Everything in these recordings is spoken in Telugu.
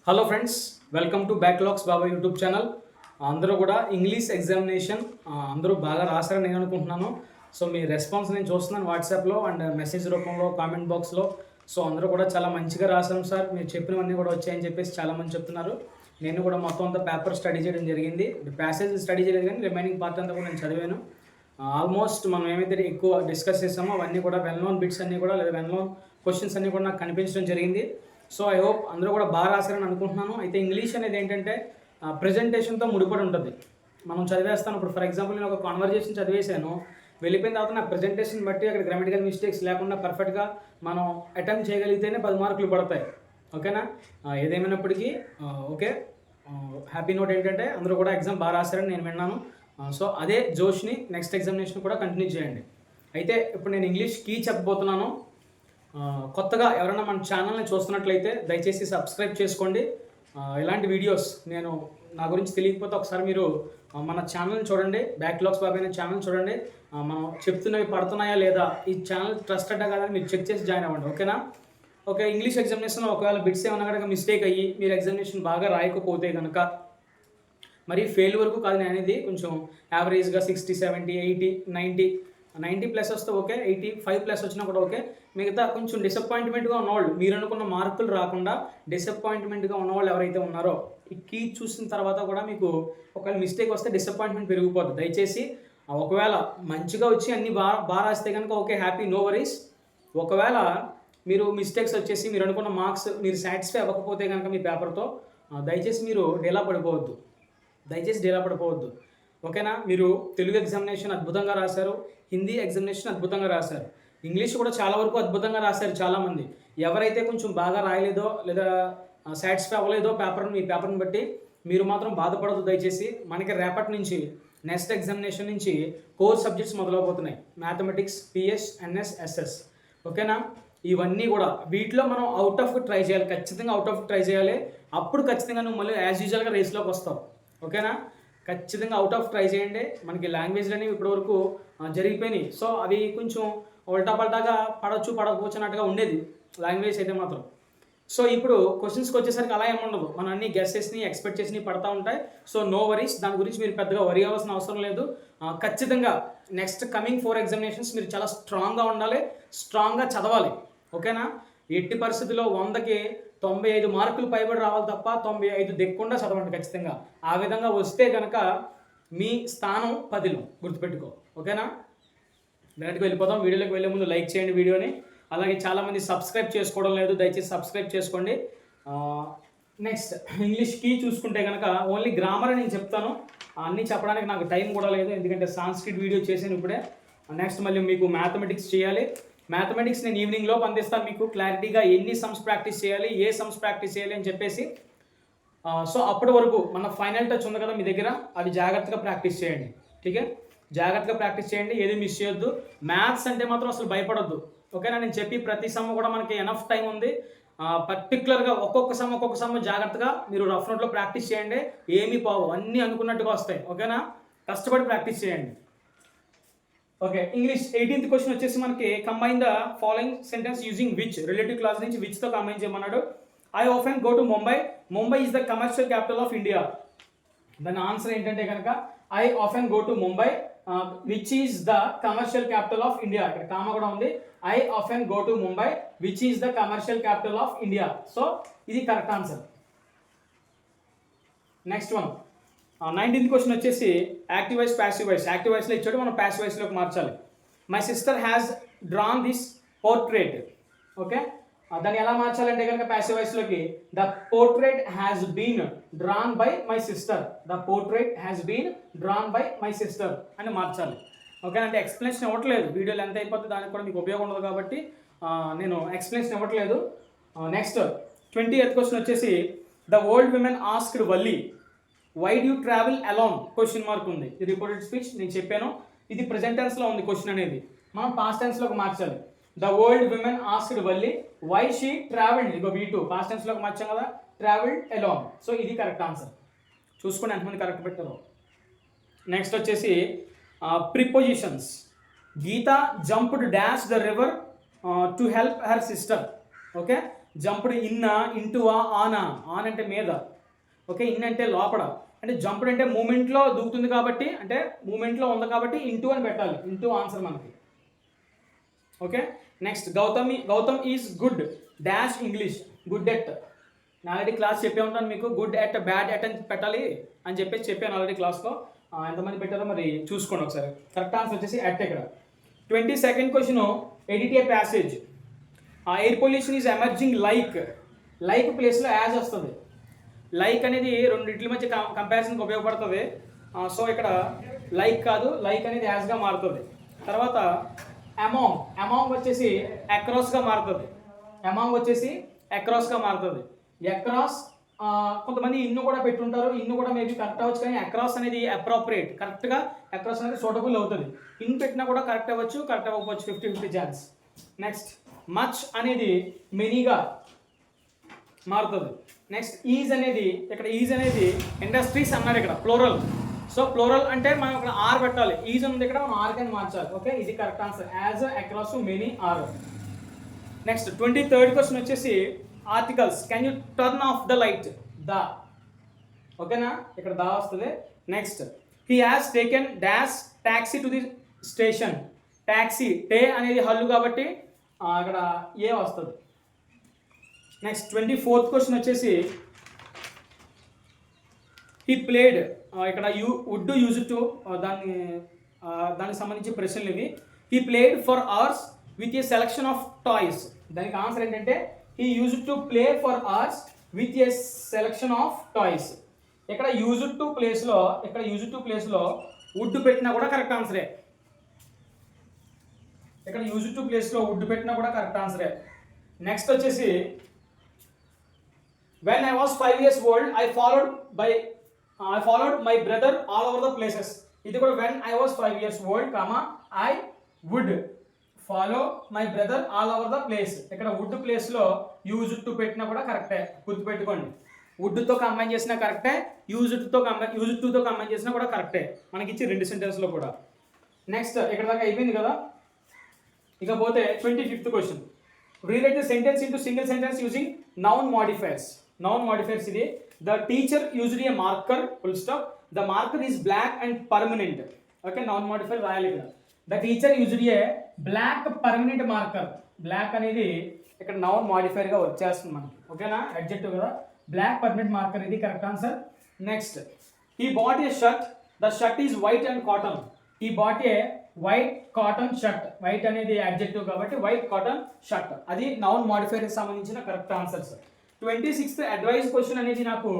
Hello friends, welcome to backlogs Baba YouTube channel. అందరూ కూడా ఇంగ్లీష్ ఎగ్జామినేషన్ అందరూ బాగా రాశారని నేను అనుకుంటున్నాను. సో మీ రెస్పాన్స్ నేను చూస్తున్నాను వాట్సాప్లో అండ్ మెసేజ్ రూపంలో కామెంట్ బాక్స్లో. సో అందరూ కూడా చాలా మంచిగా రాశాం సార్, మీరు చెప్పినవన్నీ కూడా వచ్చాయని చెప్పేసి చాలామంది చెప్తున్నారు. నేను కూడా మొత్తం అంతా పేపర్ స్టడీ చేయడం జరిగింది. ప్యాసేజ్ స్టడీ చేయలేదు కానీ రిమైనింగ్ పార్ట్ అంతా కూడా నేను చదివాను. ఆల్మోస్ట్ మనం ఏమైతే ఎక్కువ డిస్కస్ చేసామో అవన్నీ కూడా వెల్ నోన్ బిట్స్ అన్నీ కూడా లేదా వెల్ నోన్ క్వశ్చన్స్ అన్నీ కూడా నాకు కనిపించడం జరిగింది. సో ఐ హోప్ అందరూ కూడా బాగా రాశారని అనుకుంటున్నాను. అయితే ఇంగ్లీష్ అనేది ఏంటంటే ప్రజెంటేషన్తో ముడిపడి ఉంటుంది. మనం చదివేస్తాను. ఇప్పుడు ఫర్ ఎగ్జాంపుల్ నేను ఒక కాన్వర్జేషన్ చదివేశాను, వెళ్ళిపోయిన తర్వాత నా ప్రజెంటేషన్ బట్టి అక్కడ గ్రామటికల్ మిస్టేక్స్ లేకుండా పర్ఫెక్ట్గా మనం అటెంప్ట్ చేయగలిగితేనే 10 మార్కులు పడతాయి. ఓకేనా? ఏదేమైనప్పటికీ ఓకే, హ్యాపీ నోట్ ఏంటంటే అందరూ కూడా ఎగ్జామ్ బాగా రాశారని నేను విన్నాను. సో అదే జోష్ని నెక్స్ట్ ఎగ్జామినేషన్ కూడా కంటిన్యూ చేయండి. అయితే ఇప్పుడు నేను ఇంగ్లీష్ కీ చెప్పబోతున్నాను. కొత్తగా ఎవరైనా మన ఛానల్ని చూస్తున్నట్లయితే దయచేసి సబ్స్క్రైబ్ చేసుకోండి. ఇలాంటి వీడియోస్ నేను నా గురించి తెలియకపోతే ఒకసారి మీరు మన ఛానల్ని చూడండి, బ్యాక్లాగ్స్ బాబాయ్ అనే ఛానల్ చూడండి. మనం చెప్తున్నవి పడుతున్నాయా లేదా, ఈ ఛానల్ ట్రస్టెడ్ కాదని మీరు చెక్ చేసి జాయిన్ అవ్వండి. ఓకేనా? ఓకే, ఇంగ్లీష్ ఎగ్జామినేషన్లో ఒకవేళ బిట్స్ ఏమన్నా కనుక మిస్టేక్ అయ్యి మీరు ఎగ్జామినేషన్ బాగా రాయకపోతే కనుక, మరి ఫెయిల్ వరకు కాదు నేను అనేది, కొంచెం యావరేజ్గా 60, 70, 80, 90 ప్లస్ వస్తే ఓకే, 85+ వచ్చినా కూడా ఓకే. మిగతా కొంచెం డిసప్పాయింట్మెంట్గా ఉన్నవాళ్ళు, మీరు అనుకున్న మార్కులు రాకుండా డిసప్పాయింట్మెంట్గా ఉన్నవాళ్ళు ఎవరైతే ఉన్నారో, ఈ కీ చూసిన తర్వాత కూడా మీకు ఒకవేళ మిస్టేక్ వస్తే డిసప్పాయింట్మెంట్ పెరిగిపోతుంది. దయచేసి ఒకవేళ మంచిగా వచ్చి అన్ని బాగా రాస్తే కనుక ఓకే, హ్యాపీ, నో వరీస్. ఒకవేళ మీరు మిస్టేక్స్ వచ్చేసి మీరు అనుకున్న మార్క్స్ మీరు సాటిస్ఫై అవ్వకపోతే కనుక మీ పేపర్తో దయచేసి మీరు డీలా పడిపోవద్దు. ఓకేనా? మీరు తెలుగు ఎగ్జామినేషన్ అద్భుతంగా రాశారు, హిందీ ఎగ్జామినేషన్ అద్భుతంగా రాశారు, ఇంగ్లీష్ కూడా చాలా వరకు అద్భుతంగా రాశారు చాలామంది. ఎవరైతే కొంచెం బాగా రాయలేదో లేదా సాటిస్ఫై అవ్వలేదో మీ పేపర్ని బట్టి మీరు మాత్రం బాధపడదు దయచేసి. మనకి రేపటి నుంచి నెక్స్ట్ ఎగ్జామినేషన్ నుంచి కోర్ సబ్జెక్ట్స్ మొదలవబోతున్నాయి. Mathematics, PS, NS, SS. ఓకేనా? ఇవన్నీ కూడా వీటిలో మనం అవుట్ ఆఫ్ ట్రై చేయాలి, ఖచ్చితంగా అవుట్ ఆఫ్ ట్రై చేయాలి. అప్పుడు ఖచ్చితంగా నువ్వు మళ్ళీ యాజ్ యూజువల్గా రేస్లోకి వస్తావు. ఓకేనా? ఖచ్చితంగా అవుట్ ఆఫ్ ట్రై చేయండి. మనకి లాంగ్వేజ్లు అనేవి ఇప్పటివరకు జరిగిపోయినాయి. సో అవి కొంచెం పల్టాగా పడకపోవచ్చు అన్నట్టుగా ఉండేది లాంగ్వేజ్ అయితే మాత్రం. సో ఇప్పుడు క్వశ్చన్స్కి వచ్చేసరికి అలా ఏముండదు, మనం అన్ని గెస్సెస్ని ఎక్స్పెక్ట్ చేసి పడతా ఉంటాయి. సో నో వరీస్, దాని గురించి మీరు పెద్దగా వరీ అవ్వాల్సిన అవసరం లేదు. ఖచ్చితంగా నెక్స్ట్ కమింగ్ 4 ఎగ్జామినేషన్స్ మీరు చాలా స్ట్రాంగ్గా ఉండాలి, స్ట్రాంగ్గా చదవాలి. ఓకేనా? ఎట్టి పరిస్థితుల్లో 100కి 95 మార్కులు పైబడి రావాలి తప్ప 95 దిక్కుండా చదవండి ఖచ్చితంగా. ఆ విధంగా వస్తే కనుక మీ స్థానం 10లో గుర్తుపెట్టుకో. ఓకేనా? డైరెక్ట్గా వెళ్ళిపోదాం. వీడియోలోకి వెళ్ళే ముందు లైక్ చేయండి వీడియోని. అలాగే చాలామంది సబ్స్క్రైబ్ చేసుకోవడం లేదు, దయచేసి సబ్స్క్రైబ్ చేసుకోండి. నెక్స్ట్ ఇంగ్లీష్ కీ చూసుకుంటే కనుక ఓన్లీ గ్రామర్ అని నేను చెప్తాను, అన్నీ చెప్పడానికి నాకు టైం కూడా లేదు, ఎందుకంటే సాంస్క్రిట్ వీడియో చేశాను ఇప్పుడే. నెక్స్ట్ మళ్ళీ మీకు మ్యాథమెటిక్స్ చేయాలి. మ్యాథమెటిక్స్ నేను ఈవినింగ్లో అందిస్తాను మీకు క్లారిటీగా, ఎన్ని సమ్స్ ప్రాక్టీస్ చేయాలి, ఏ సమ్స్ ప్రాక్టీస్ చేయాలి అని చెప్పేసి. సో అప్పటి వరకు మన ఫైనల్ టచ్ ఉంది కదా మీ దగ్గర, అవి జాగ్రత్తగా ప్రాక్టీస్ చేయండి. ఠీకే? జాగ్రత్తగా ప్రాక్టీస్ చేయండి, ఏది మిస్ చేయొద్దు. మ్యాథ్స్ అంటే మాత్రం అసలు భయపడొద్దు. ఓకేనా? నేను చెప్పి ప్రతి సమ్ కూడా మనకి ఎనఫ్ టైం ఉంది. పర్టికులర్గా ఒక్కొక్క సమ్ జాగ్రత్తగా మీరు రఫ్ నోట్లో ప్రాక్టీస్ చేయండి. ఏమీ పోవు, అన్నీ అనుకున్నట్టుగా వస్తాయి. ఓకేనా? కష్టపడి ప్రాక్టీస్ చేయండి. ఓకే, ఇంగ్లీష్ 18th క్వశ్చన్ వచ్చేసి మనకి combine the following sentence using which. Relative clause నుంచి విచ్తో కంబైన్ చేయమన్నాడు. I often go to Mumbai is the commercial capital of India. దాని ఆన్సర్ ఏంటంటే కనుక I often go to Mumbai which is the commercial capital of India. ఇక్కడ కామా కూడా ఉంది. I often go to Mumbai which is the commercial capital of India. So ఇది correct answer. Next one 19th question వచ్చేసి active voice, passive voice. Active వాయిస్లో ఇచ్చాడు, మనం ప్యాసివ్ వాయిస్లోకి మార్చాలి. My sister has drawn this portrait. Okay, దాన్ని ఎలా మార్చాలంటే కనుక ప్యాసివ్ వాయిస్లోకి the portrait has been drawn by my sister. The portrait has been drawn by my sister అని మార్చాలి. ఓకే, అంటే ఎక్స్ప్లెనేషన్ ఇవ్వట్లేదు, వీడియోలు ఎంత అయిపోతుంది దానికి కూడా మీకు ఉపయోగం ఉండదు కాబట్టి నేను ఎక్స్ప్లెనేషన్ ఇవ్వట్లేదు. నెక్స్ట్ 20th క్వశ్చన్ వచ్చేసి the old women asked Valli why do travel alone question mark ఉంది. ఇది రిపోర్టెడ్ స్పీచ్ నేను చెప్పాను. ఇది ప్రెజెంట్ టెన్స్లో ఉంది క్వశ్చన్ అనేది, మనం పాస్ట్ టెన్స్లోకి మార్చాలి. The old women asked Valli why she travelled. ఇగో V2 పాస్ట్ టెన్స్లోకి మార్చాం కదా, ట్రావెల్డ్ అలోన్. సో ఇది కరెక్ట్ ఆన్సర్. చూసుకోండి ఎంతమంది కరెక్ట్ పెట్టారో. నెక్స్ట్ వచ్చేసి prepositions. Geetha jumped dash the river to help her sister. Okay, jumped ఇన్నా, ఇంటువా, ఆనా. ఆన్ అంటే మీద, ఓకే. ఇన్ అంటే లోపల. అంటే జంప్డ్ అంటే మూమెంట్లో దూకుతుంది కాబట్టి, అంటే మూమెంట్లో ఉంది కాబట్టి ఇంటూ అని పెట్టాలి. ఇంటూ ఆన్సర్ మనకి, okay. Next Gautam is good dash English. Good at, నేను ఆల్రెడీ క్లాస్ చెప్పే ఉంటాను మీకు. గుడ్ ఎట్, బ్యాడ్ ఎట్ అని పెట్టాలి అని చెప్పేసి చెప్పాను ఆల్రెడీ క్లాస్లో. ఎంతమంది పెట్టారో మరి చూసుకోండి ఒకసారి. కరెక్ట్ ఆన్సర్ వచ్చేసి ఎట్. ఇక్కడ 22nd question, edit A passage. Air pollution is emerging like ప్లేస్లో యాజ్ వస్తుంది. లైక్ అనేది రెండింటి మధ్య కంపారిజన్కి ఉపయోగపడుతుంది. సో ఇక్కడ లైక్ కాదు, లైక్ అనేది యాజ్గా మారుతుంది. తర్వాత అమాంగ్ వచ్చేసి అక్రాస్గా మారుతుంది. అమాంగ్ వచ్చేసి అక్రాస్గా మారుతుంది. అక్రాస్ కొంతమంది ఇన్ను కూడా పెట్టుంటారు. ఇన్ను కూడా మేబీ కరెక్ట్ అవ్వచ్చు, కానీ అక్రాస్ అనేది అప్రోప్రియేట్, కరెక్ట్గా అక్రాస్ అనేది సూటబుల్ అవుతుంది. ఇన్ పెట్టినా కూడా కరెక్ట్ అవ్వచ్చు, కరెక్ట్ అవ్వకపోవచ్చు, 50-50 ఛాన్స్. నెక్స్ట్ మచ్ అనేది మెనీగా మారుతుంది. నెక్స్ట్ ఈజ్ అనేది, ఇక్కడ ఈజ్ అనేది ఇండస్ట్రీస్ అన్నారు ఇక్కడ ప్లోరల్. సో ప్లోరల్ అంటే మనం ఇక్కడ ఆర్ పెట్టాలి. ఈజ్ ఉంది ఇక్కడ, మనం ఆర్ కింద మార్చాలి, ఓకే. ఇది correct answer. As, across, many, or. Next 23rd question వచ్చేసి articles. Can you turn off the light. The, ఓకేనా, ఇక్కడ దా వస్తుంది. Next he has taken dash taxi to the station. Taxi, T అనేది హల్లు కాబట్టి అక్కడ ఏ వస్తుంది. నెక్స్ట్ 24th క్వశ్చన్ వచ్చేసి హీ ప్లేడ్. ఇక్కడ వుడ్ యూజ్ టు, దానికి సంబంధించి ప్రశ్నలు ఇవి. He played for hours with a selection of toys. దానికి ఆన్సర్ ఏంటంటే he use to play for hours with a selection of toys. ఇక్కడ యూజ్ టు ప్లేస్లో వుడ్ పెట్టినా కూడా కరెక్ట్ ఆన్సరే. ఇక్కడ యూజ్ టు ప్లేస్లో వుడ్ పెట్టినా కూడా కరెక్ట్ ఆన్సరే. నెక్స్ట్ వచ్చేసి when I was 5 years old I followed my brother all over the places. ఇది కూడా when I was 5 years old, I would follow my brother all over the place. ఇక్కడ would ప్లేస్లో యూజ్ టు పెట్టినా కూడా కరెక్టే, గుర్తుపెట్టుకోండి. వుడ్తో కంబైన్ చేసినా కరెక్టే, యూజ్ టుతో కంబైన్ చేసినా కూడా కరెక్టే, మనకి ఇచ్చి 2 సెంటెన్స్లో కూడా. నెక్స్ట్ ఇక్కడ దాకా అయిపోయింది కదా. ఇకపోతే 25th question. Rewrite the sentence into single sentence using noun modifiers. Noun modifiers ఇది. The teacher used a marker, full stop. The marker is black and permanent, okay. Noun modifier రాయాలి ఇక్కడ. The teacher used a black permanent marker. Black అనేది ఇక్కడ నౌన్ మోడిఫైర్గా వచ్చేస్తుంది మనకి, ఓకేనా. అడ్జెక్టివ్ కదా, బ్లాక్ పర్మనెంట్ మార్కర్, ఇది correct answer. Next he bought a shirt. The shirt is white and cotton. He bought A white cotton shirt. White అనేది అడ్జెక్టివ్ కాబట్టి వైట్ కాటన్ షర్ట్, అది నౌన్ మోడిఫైర్కి సంబంధించిన correct answers. 26th advice question అనేది నాకు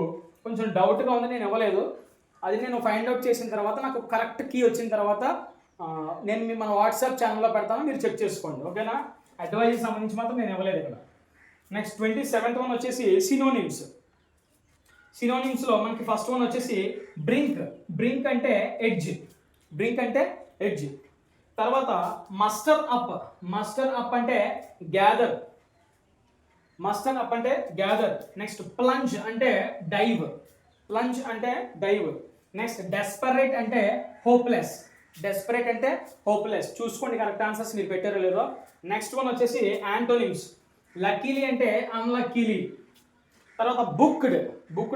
కొంచెం డౌట్గా ఉంది, నేను ఇవ్వలేదు. అది నేను ఫైండ్ అవుట్ చేసిన తర్వాత, నాకు కరెక్ట్ కీ వచ్చిన తర్వాత నేను మన వాట్సాప్ ఛానల్లో పెడతాను, మీరు చెక్ చేసుకోండి, ఓకేనా. అడ్వైస్కి సంబంధించి మాత్రం నేను ఇవ్వలేదు ఇక్కడ. నెక్స్ట్ 27th వన్ వచ్చేసి సినోనిమ్స్. సినోనిమ్స్లో మనకి ఫస్ట్ వన్ వచ్చేసి బ్రింక్. బ్రింక్ అంటే ఎడ్జ్. తర్వాత మస్టర్ అప్ అంటే గ్యాదర్. నెక్స్ట్ ప్లంజ్ అంటే డైవ్. నెక్స్ట్ డెస్పరేట్ అంటే హోప్లెస్. చూసుకోండి కరెక్ట్ ఆన్సర్స్ మీరు పెట్టారో లేదో. నెక్స్ట్ వన్ వచ్చేసి యాంటోనిమ్స్. లక్కీలీ అంటే అన్లక్కీలీ. తర్వాత బుక్డ్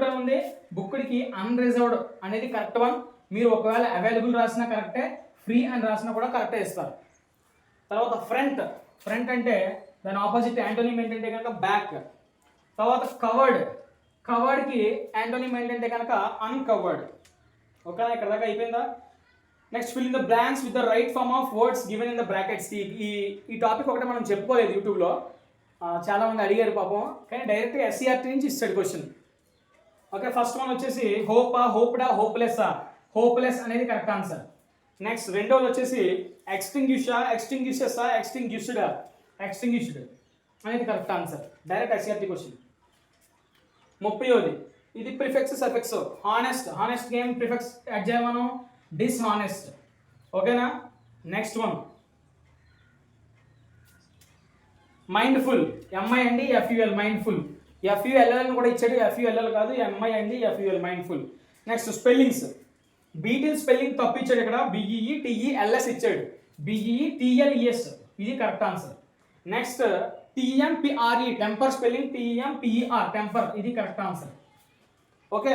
అని ఉంది. బుక్డ్కి అన్రిజర్వ్డ్ అనేది కరెక్ట్ వన్. మీరు ఒకవేళ అవైలబుల్ రాసినా కరెక్టే, ఫ్రీ అని రాసినా కూడా కరెక్టే ఇస్తారు. తర్వాత ఫ్రంట్ అంటే దాని ఆపోజిట్ యాంటోనిమ్ ఏంటంటే కనుక బ్యాక్. తర్వాత కవర్డ్కి యాంటోనిమ్ ఏంటంటే కనుక అన్కవర్డ్, ఓకేనా. ఇక్కడ దాకా అయిపోయిందా. Next fill in the blanks with the right form of words given in the brackets. ఈ టాపిక్ ఒకటే మనం చెప్పుకోలేదు యూట్యూబ్లో, చాలామంది అడిగారు పాపం, కానీ డైరెక్ట్గా SCRT నుంచి ఇస్తాడు క్వశ్చన్, ఓకే. ఫస్ట్ వన్ వచ్చేసి హోపా, హోప్డా, హోప్లెస్సా. హోప్లెస్ అనేది కరెక్ట్ ఆన్సర్. నెక్స్ట్ రెండోది వచ్చేసి ఎక్స్టింగ్విషా, ఎక్స్టింగ్విషెస్సా, ఎక్స్టింగ్విష్డ్ అనేది correct answer. Direct SCRT question. 30వ ఇది ప్రిఫిక్స్ సఫిక్స్. హానెస్ట్ గేమ్ ప్రిఫిక్స్ యాడ్ చేయాలి మనం, డిస్హానెస్ట్, ఓకేనా. Next one mindful. MINDFUL mindful. FULL అని కూడా ఇచ్చాడు, FULL కాదు, MINDFUL mindful. Next spellings. Beetle spelling తప్పు ఇచ్చాడు ఇక్కడ, BETELS ఇచ్చాడు, BETLES, ఇది correct answer. Next TMPRE, temper spelling TMPER, temper. ఇది correct answer. Okay,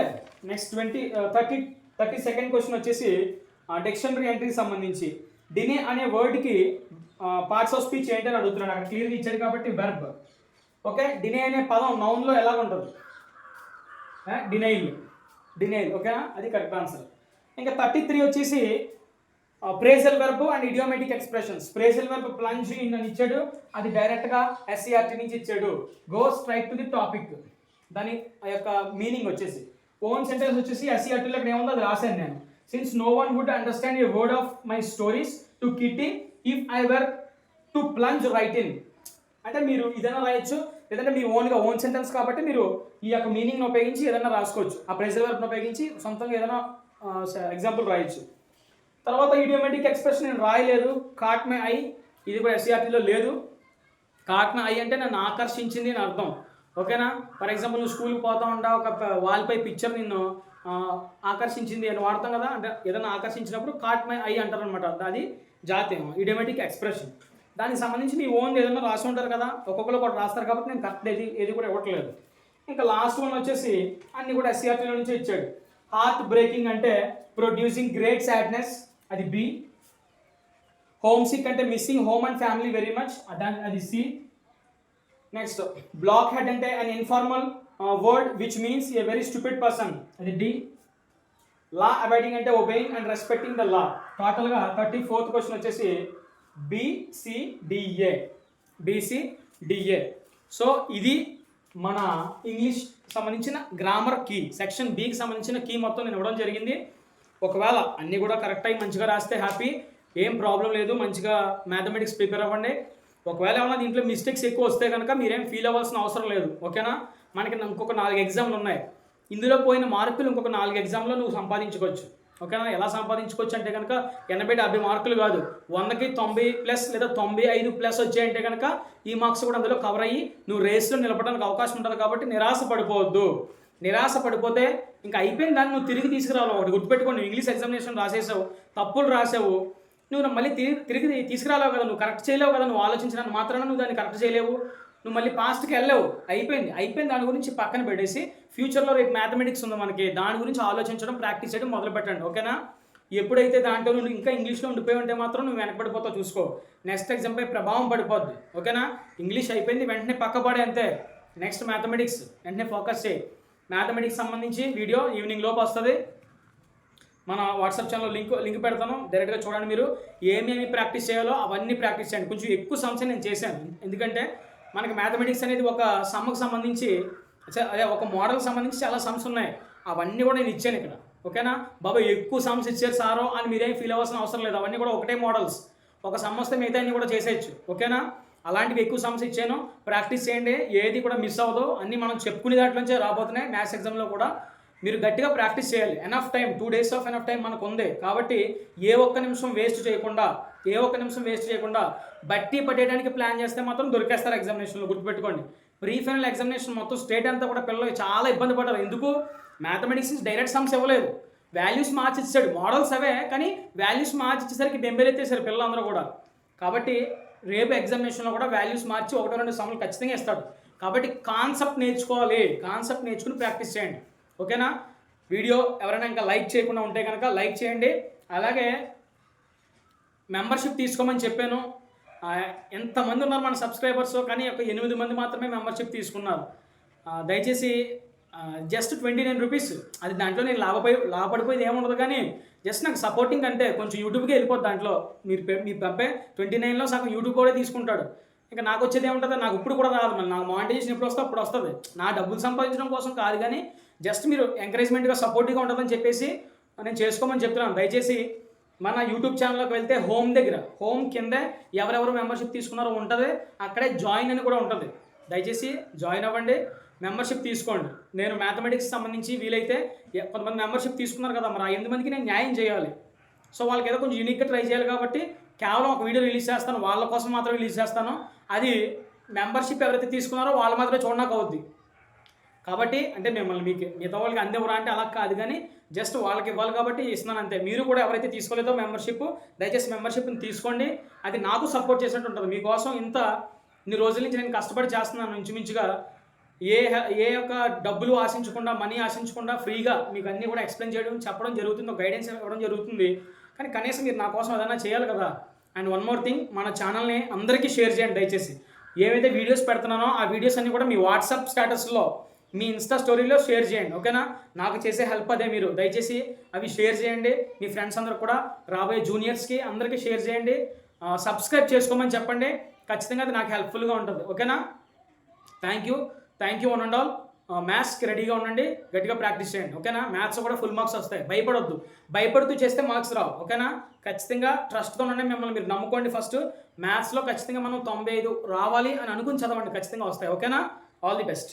next 32nd question వచ్చేసి డిక్షనరీ ఎంట్రీకి సంబంధించి డినే అనే వర్డ్కి పార్ట్స్ ఆఫ్ స్పీచ్ ఏంటని అడుగుతున్నాడు. అక్కడ క్లియర్గా ఇచ్చాడు కాబట్టి వెర్బ్. ఓకే, డినే అనే పదం నౌన్లో ఎలాగ ఉంటుంది? డినైల్. ఓకేనా, అది కరెక్ట్ ఆన్సర్. ఇంకా 33 వచ్చేసి phrasal verb and idiomatic expressions. Phrasal verb plunge in అని ఇచ్చాడు, అది డైరెక్ట్గా SCRT నుంచి ఇచ్చాడు. Go straight to the topic. దాని యొక్క మీనింగ్ వచ్చేసి ఓన్ సెంటెన్స్ వచ్చేసి SCRTలో ఇక్కడ ఏముందో అది రాశాను నేను. Since no one would understand a word of my stories to Kitty if I were to plunge right in. అంటే మీరు ఏదైనా రాయొచ్చు, లేదంటే మీ ఓన్ సెంటెన్స్ కాబట్టి మీరు ఈ యొక్క మీనింగ్ని ఉపయోగించి ఏదైనా రాసుకోవచ్చు. ఆ ప్రెజర్ వర్బ్ని ఉపయోగించి సొంతంగా ఏదైనా ఎగ్జాంపుల్ రాయొచ్చు. తర్వాత ఇడియోమేటిక్ ఎక్స్ప్రెషన్ నేను రాయలేదు. కాట్ మై ఐ, ఇది కూడా SCRTలో లేదు. కాట్ మై ఐ అంటే నన్ను ఆకర్షించింది అని అర్థం. ఓకేనా, ఫర్ ఎగ్జాంపుల్ నువ్వు స్కూల్కి పోతా ఉంటా, ఒక వాల్పై పిక్చర్ నిన్ను ఆకర్షించింది అని వాడతాం కదా, అంటే ఏదైనా ఆకర్షించినప్పుడు కాట్ మై ఐ అంటారు అనమాట. అది జాతీయం ఇడియోమేటిక్ ఎక్స్ప్రెషన్. దానికి సంబంధించి మీ ఓన్ ఏదైనా రాసి ఉంటారు కదా, ఒక్కొక్కరు కూడా రాస్తారు కాబట్టి నేను కరెక్ట్ ఏది కూడా ఇవ్వట్లేదు. ఇంకా లాస్ట్ వన్ వచ్చేసి అన్ని కూడా SCRTలో నుంచి ఇచ్చాడు. హార్ట్ బ్రేకింగ్ అంటే ప్రొడ్యూసింగ్ గ్రేట్ సాడ్నెస్, అది B. హోమ్ సిక్ అంటే missing home and family very much, అది C. నెక్స్ట్ బ్లాక్ హెడ్ అంటే an informal word which means a very stupid person, అది D. లా అబైడింగ్ అంటే obeying and respecting the law. టోటల్గా 34th క్వశ్చన్ వచ్చేసి BCDA. సో ఇది మన ఇంగ్లీష్ సంబంధించిన గ్రామర్ కీ, సెక్షన్ Bకి సంబంధించిన కీ మొత్తం నేను ఇవ్వడం జరిగింది. ఒకవేళ అన్నీ కూడా కరెక్ట్ అయ్యి మంచిగా రాస్తే హ్యాపీ, ఏం ప్రాబ్లం లేదు. మంచిగా మ్యాథమెటిక్స్ ప్రిపేర్ అవ్వండి. ఒకవేళ ఏమన్నా దీంట్లో మిస్టేక్స్ ఎక్కువ వస్తే కనుక మీరేం ఫీల్ అవ్వాల్సిన అవసరం లేదు. ఓకేనా, మనకి ఇంకొక 4 ఎగ్జామ్లు ఉన్నాయి. ఇందులో పోయిన మార్కులు ఇంకొక 4 ఎగ్జామ్లో నువ్వు సంపాదించుకోవచ్చు. ఓకేనా, ఎలా సంపాదించుకోవచ్చు అంటే కనుక 80-70 మార్కులు కాదు, 100కి 90+ లేదా 95+ వచ్చాయంటే కనుక ఈ మార్క్స్ కూడా అందులో కవర్ అయ్యి నువ్వు రేస్లో నిలబడడానికి అవకాశం ఉంటుంది. కాబట్టి నిరాశ పడిపోవద్దు. నిరాశ పడిపోతే ఇంకా అయిపోయిన దాన్ని నువ్వు తిరిగి తీసుకురావాలి. ఒకటి గుర్తుపెట్టుకోండి, ఇంగ్లీష్ ఎగ్జామినేషన్ రాసేసావు, తప్పులు రాసావు, నువ్వు మళ్ళీ తిరిగి తీసుకురాలేవు కదా, నువ్వు కరెక్ట్ చేయలేవు కదా. నువ్వు ఆలోచించడానికి మాత్రాన నువ్వు దాన్ని కరెక్ట్ చేయలేవు. నువ్వు మళ్ళీ పాస్ట్కి వెళ్ళలేవు. అయిపోయింది దాని గురించి పక్కన పెట్టేసి ఫ్యూచర్లో రేపు మ్యాథమెటిక్స్ ఉంది మనకి, దాని గురించి ఆలోచించడం ప్రాక్టీస్ చేయడం మొదలు పెట్టండి. ఓకేనా, ఎప్పుడైతే దాంట్లో నువ్వు ఇంకా ఇంగ్లీష్లో ఉండిపోయి ఉంటే మాత్రం నువ్వు వెనకబడిపోతావు. చూసుకో, నెక్స్ట్ ఎగ్జామ్పై ప్రభావం పడిపోద్ది. ఓకేనా, ఇంగ్లీష్ అయిపోయింది వెంటనే పక్కపడే అంతే. నెక్స్ట్ మ్యాథమెటిక్స్ వెంటనే ఫోకస్ చేయి. మ్యాథమెటిక్స్ సంబంధించి వీడియో ఈవినింగ్ లోపు వస్తుంది. మన వాట్సాప్ ఛానల్లో లింక్ పెడతాను, డైరెక్ట్గా చూడండి. మీరు ఏమేమి ప్రాక్టీస్ చేయాలో అవన్నీ ప్రాక్టీస్ చేయండి. కొంచెం ఎక్కువ సమ్స్ నేను చేశాను, ఎందుకంటే మనకి మ్యాథమెటిక్స్ అనేది ఒక సమ్కి సంబంధించి, అదే ఒక మోడల్కి సంబంధించి చాలా సమ్స్ ఉన్నాయి. అవన్నీ కూడా నేను ఇచ్చాను ఇక్కడ. ఓకేనా, బాబా ఎక్కువ సమ్స్ ఇచ్చారు సారో అని మీరేం ఫీల్ అవ్వాల్సిన అవసరం లేదు. అవన్నీ కూడా ఒకటే మోడల్స్, ఒక సమ్ వస్తే మిగతా అన్ని కూడా చేసేయచ్చు. ఓకేనా, అలాంటివి ఎక్కువ సమ్స్ ఇచ్చాను, ప్రాక్టీస్ చేయండి. ఏది కూడా మిస్ అవ్వదు, అన్నీ మనం చెప్పుకునే దాంట్లోంచే రాబోతున్నాయి. మ్యాథ్స్ ఎగ్జామ్లో కూడా మీరు గట్టిగా ప్రాక్టీస్ చేయాలి. Enough time, 2 days of enough time మనకు ఉంది. కాబట్టి ఏ ఒక్క నిమిషం వేస్ట్ చేయకుండా బట్టి పట్టేయడానికి ప్లాన్ చేస్తే మాత్రం దొరికేస్తారు ఎగ్జామినేషన్లో. గుర్తుపెట్టుకోండి, ప్రీ ఫైనల్ ఎగ్జామినేషన్ మొత్తం స్టేట్ అంతా కూడా పిల్లలు చాలా ఇబ్బంది పడ్డారు. ఎందుకు? మ్యాథమెటిక్స్ డైరెక్ట్ సమ్స్ ఇవ్వలేదు, వాల్యూస్ మార్చి ఇచ్చాడు. మోడల్స్ అవే కానీ వాల్యూస్ మార్చి ఇచ్చేసరికి బెంబెలెత్తేసారు పిల్లలందరూ కూడా. కాబట్టి రేపు ఎగ్జామినేషన్లో కూడా వాల్యూస్ మార్చి 1-2 సమ్లు ఖచ్చితంగా ఇస్తాడు. కాబట్టి కాన్సెప్ట్ నేర్చుకోవాలి, కాన్సెప్ట్ నేర్చుకుని ప్రాక్టీస్ చేయండి. ఓకేనా, వీడియో ఎవరైనా ఇంకా లైక్ చేయకుండా ఉంటే కనుక లైక్ చేయండి. అలాగే మెంబర్షిప్ తీసుకోమని చెప్పాను. ఎంతమంది ఉన్నారు మన సబ్స్క్రైబర్స్, కానీ ఒక 8 మంది మాత్రమే మెంబర్షిప్ తీసుకున్నారు. దయచేసి జస్ట్ 29 రూపీస్, అది దాంట్లో నేను లాభపడిపోయేది ఏముండదు. కానీ జస్ట్ నాకు సపోర్టింగ్ అంటే కొంచెం యూట్యూబ్కి వెళ్ళిపోద్ది. దాంట్లో మీరు పంపే 29లో సగం యూట్యూబ్ కూడా తీసుకుంటాడు. ఇంకా నాకు వచ్చేది ఏముంటుంది, నాకు ఇప్పుడు కూడా రాదు. మళ్ళీ నాకు మానిటైజేషన్ ఎప్పుడు వస్తే అప్పుడు వస్తుంది. నా డబ్బులు సంపాదించడం కోసం కాదు, కానీ జస్ట్ మీరు ఎంకరేజ్మెంట్గా సపోర్టివ్గా ఉంటుందని చెప్పేసి నేను చేసుకోమని చెప్తున్నాను. దయచేసి మన యూట్యూబ్ ఛానల్లోకి వెళ్తే హోమ్ కింద ఎవరెవరు మెంబర్షిప్ తీసుకున్నారో ఉంటుంది, అక్కడే జాయిన్ అని కూడా ఉంటుంది. దయచేసి జాయిన్ అవ్వండి, మెంబర్షిప్ తీసుకోండి. నేను మ్యాథమెటిక్స్ సంబంధించి వీలైతే కొంతమంది మెంబర్షిప్ తీసుకున్నారు కదా, మరి ఆ 8 మందికి నేను న్యాయం చేయాలి. సో వాళ్ళకి ఏదో కొంచెం యూనిక్గా ట్రై చేయాలి. కాబట్టి కేవలం ఒక వీడియో రిలీజ్ చేస్తాను, వాళ్ళ కోసం మాత్రం రిలీజ్ చేస్తాను. అది మెంబర్షిప్ ఎవరైతే తీసుకున్నారో వాళ్ళు మాత్రమే చూడడానికి అవుద్ది. కాబట్టి అంటే మిమ్మల్ని మిగతా వాళ్ళకి అందేవరా అంటే అలా కాదు, కానీ జస్ట్ వాళ్ళకి ఇవ్వాలి కాబట్టి ఇస్తున్నాను అంతే. మీరు కూడా ఎవరైతే తీసుకోలేదో మెంబర్షిప్, దయచేసి మెంబర్షిప్ని తీసుకోండి. అది నాకు సపోర్ట్ చేసినట్టు ఉంటుంది. మీకోసం ఇంత ఇన్ని రోజుల నుంచి నేను కష్టపడి చేస్తున్నాను ఇంచుమించుగా ఏ యొక్క డబ్బులు ఆశించకుండా, మనీ ఆశించకుండా ఫ్రీగా మీకు అన్నీ కూడా ఎక్స్‌ప్లెయిన్ చేయడం, చెప్పడం జరుగుతుంది. ఒక గైడెన్స్ ఇవ్వడం జరుగుతుంది. కానీ కనీసం మీరు నా కోసం ఏదైనా చేయాలి కదా! అండ్ వన్ మోర్ థింగ్, మన ఛానల్‌ని అందరికీ షేర్ చేయండి దయచేసి. ఏవైతే వీడియోస్ పెడుతున్నానో ఆ వీడియోస్ అన్నీ కూడా మీ వాట్సాప్ స్టేటస్‌లో, మీ ఇన్‌స్టా స్టోరీలో షేర్ చేయండి. ఓకేనా? నాకు చేసే హెల్ప్ అదే మీరు. దయచేసి అవి షేర్ చేయండి. మీ ఫ్రెండ్స్ అందరూ కూడా, రాబోయే జూనియర్స్‌కి అందరికీ షేర్ చేయండి. సబ్స్క్రైబ్ చేసుకోమని చెప్పండి. ఖచ్చితంగా అది నాకు హెల్ప్‌ఫుల్‌గా ఉంటుంది. ఓకేనా? Thank you one and all. మ్యాథ్స్కి రెడీగా ఉండండి, గట్టిగా ప్రాక్టీస్ చేయండి. ఓకేనా? మ్యాథ్స్ కూడా ఫుల్ మార్క్స్ వస్తాయి. భయపడొద్దు. భయపడుతూ చేస్తే మార్క్స్ రావు. ఓకేనా? ఖచ్చితంగా ట్రస్ట్‌తో ఉండండి. మిమ్మల్ని మీరు నమ్ముకోండి ఫస్ట్. మ్యాథ్స్లో ఖచ్చితంగా మనం 95 రావాలి అని అనుకుని చదవండి. ఖచ్చితంగా వస్తాయి. ఓకేనా? All the best.